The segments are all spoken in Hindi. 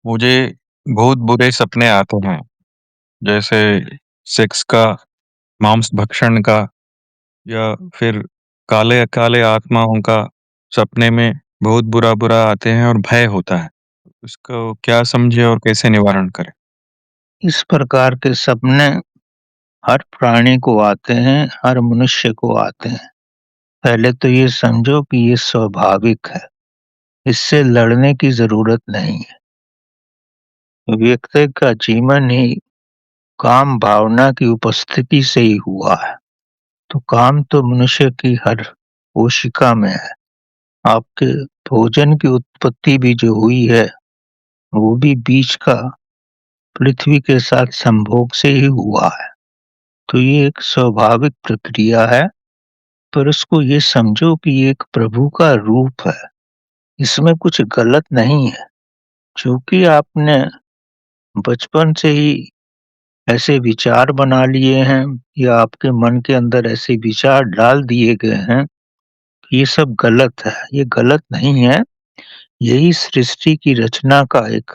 मुझे बहुत बुरे सपने आते हैं, जैसे सेक्स का, मांस भक्षण का या फिर काले-काले आत्माओं का सपने में बहुत बुरा-बुरा आते हैं और भय होता है। इसको क्या समझे और कैसे निवारण करें? इस प्रकार के सपने हर प्राणी को आते हैं, हर मनुष्य को आते हैं। पहले तो ये समझो कि ये स्वाभाविक है, इससे लड़ने की ज़रूरत नहीं है। व्यक्ति का जीवन ही काम भावना की उपस्थिति से ही हुआ है। तो काम तो मनुष्य की हर कोशिका में है। आपके भोजन की उत्पत्ति भी जो हुई है, वो भी बीज का पृथ्वी के साथ संभोग से ही हुआ है। तो ये एक स्वाभाविक प्रक्रिया है। पर उसको ये समझो कि ये एक प्रभु का रूप है, इसमें कुछ गलत नहीं है। चूँकि आपने बचपन से ही ऐसे विचार बना लिए हैं या आपके मन के अंदर ऐसे विचार डाल दिए गए हैं, कि ये सब गलत है, ये गलत नहीं है, यही सृष्टि की रचना का एक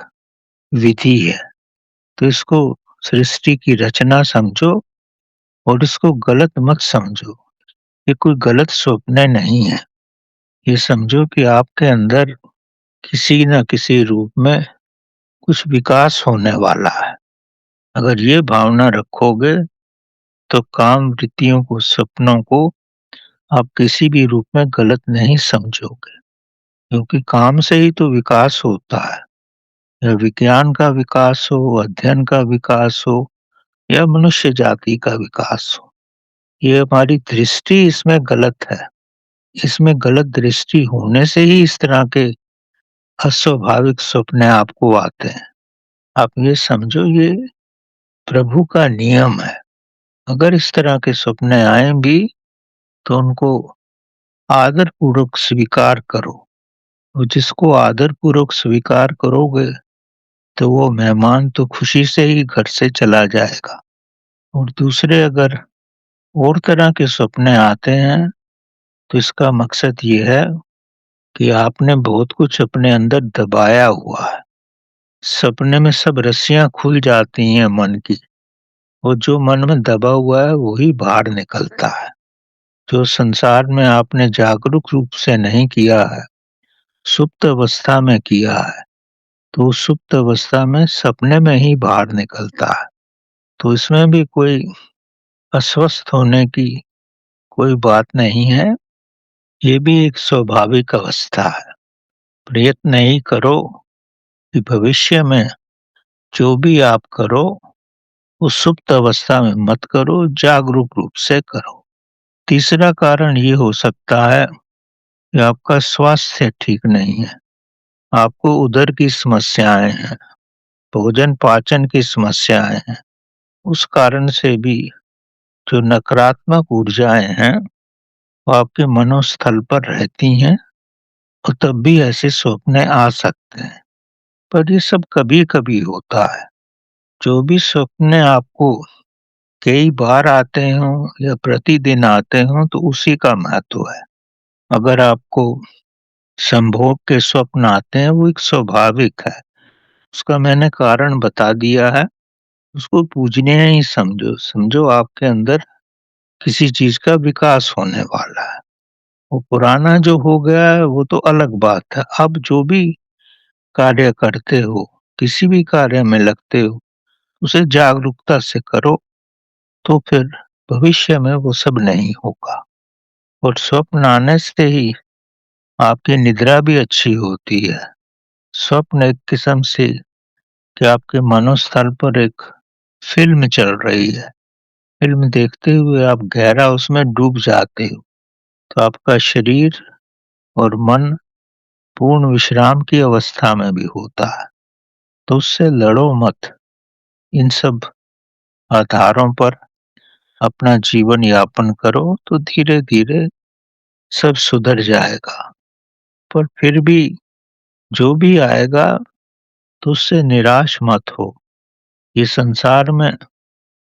विधि है। तो इसको सृष्टि की रचना समझो और इसको गलत मत समझो। ये कोई गलत स्वप्न नहीं है। ये समझो कि आपके अंदर किसी न किसी रूप में कुछ विकास होने वाला है। अगर ये भावना रखोगे तो काम वृत्तियों को, सपनों को आप किसी भी रूप में गलत नहीं समझोगे, क्योंकि काम से ही तो विकास होता है। या विज्ञान का विकास हो, अध्ययन का विकास हो या मनुष्य जाति का विकास हो। ये हमारी दृष्टि इसमें गलत है। इसमें गलत दृष्टि होने से ही इस तरह के अस्वाभाविक सपने आपको आते हैं। आप ये समझो ये प्रभु का नियम है। अगर इस तरह के सपने आए भी तो उनको आदर पूर्वक स्वीकार करो। और जिसको आदर पूर्वक स्वीकार करोगे तो वो मेहमान तो खुशी से ही घर से चला जाएगा। और दूसरे अगर और तरह के सपने आते हैं तो इसका मकसद ये है कि आपने बहुत कुछ अपने अंदर दबाया हुआ है। सपने में सब रस्सियां खुल जाती हैं मन की, और जो मन में दबा हुआ है वही बाहर निकलता है। जो संसार में आपने जागरूक रूप से नहीं किया है, सुप्त अवस्था में किया है, तो उस सुप्त अवस्था में सपने में ही बाहर निकलता है। तो इसमें भी कोई अस्वस्थ होने की कोई बात नहीं है। ये भी एक स्वाभाविक अवस्था है। प्रयत्न ही करो कि भविष्य में जो भी आप करो, उस सुप्त अवस्था में मत करो, जागरूक रूप से करो। तीसरा कारण ये हो सकता है कि आपका स्वास्थ्य ठीक नहीं है। आपको उदर की समस्याएँ हैं, भोजन पाचन की समस्याएँ हैं। उस कारण से भी जो नकारात्मक ऊर्जाएँ हैं, वो आपके मनोस्थल पर रहती हैं और तब भी ऐसे सपने आ सकते हैं। पर ये सब कभी-कभी होता है। जो भी सपने आपको कई बार आते हों या प्रतिदिन आते हों तो उसी का महत्व है। अगर आपको संभोग के स्वप्न आते हैं वो एक स्वाभाविक है। उसका मैंने कारण बता दिया है। उसको पूजनीय ही समझो। समझो आपके अंदर किसी चीज़ का विकास होने वाला है। वो पुराना जो हो गया है वो तो अलग बात है। अब जो भी कार्य करते हो, किसी भी कार्य में लगते हो, उसे जागरूकता से करो, तो फिर भविष्य में वो सब नहीं होगा। और स्वप्न आने से ही आपकी निद्रा भी अच्छी होती है। स्वप्न एक किस्म से कि आपके मनोस्थल पर एक फ़िल्म चल रही है। फ़िल्म देखते हुए आप गहरा उसमें डूब जाते हो, तो आपका शरीर और मन पूर्ण विश्राम की अवस्था में भी होता है। तो उससे लड़ो मत। इन सब आधारों पर अपना जीवन यापन करो तो धीरे-धीरे सब सुधर जाएगा। पर फिर भी जो भी आएगा तो उससे निराश मत हो। ये संसार में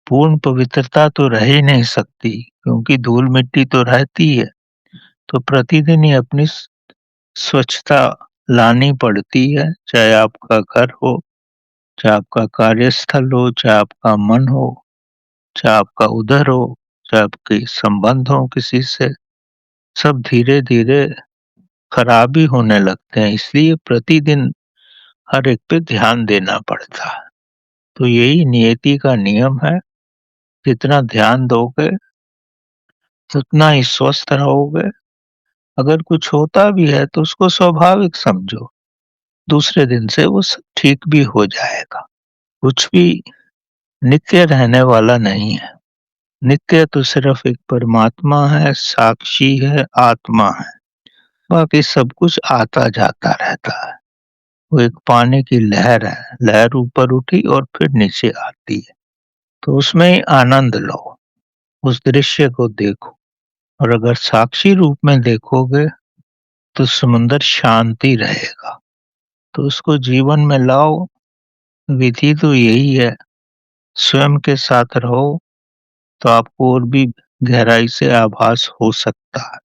पूर्ण पवित्रता तो रह ही नहीं सकती, क्योंकि धूल-मिट्टी तो रहती है। तो प्रतिदिन ही अपनी स्वच्छता लानी पड़ती है, चाहे आपका घर हो चाहे आपका कार्यस्थल हो, चाहे आपका मन हो, चाहे आपका उदर हो, चाहे आपके संबंध हो किसी से, सब धीरे-धीरे खराब ही होने लगते हैं। इसलिए प्रतिदिन हर एक पे ध्यान देना पड़ता है। तो यही नियति का नियम है, जितना ध्यान दोगे, उतना ही स्वस्थ रहोगे। अगर कुछ होता भी है तो उसको स्वाभाविक समझो, दूसरे दिन से वो सब ठीक भी हो जाएगा। कुछ भी नित्य रहने वाला नहीं है। नित्य तो सिर्फ एक परमात्मा है, साक्षी है, आत्मा है। बाकी सब कुछ आता जाता रहता है। वो एक पानी की लहर है, लहर ऊपर उठी और फिर नीचे आती है। तो उसमें ही आनंद लो, उस दृश्य को देखो। और अगर साक्षी रूप में देखोगे तो समुंदर शांति रहेगा। तो उसको जीवन में लाओ। विधि तो यही है, स्वयं के साथ रहो, तो आपको और भी गहराई से आभास हो सकता है।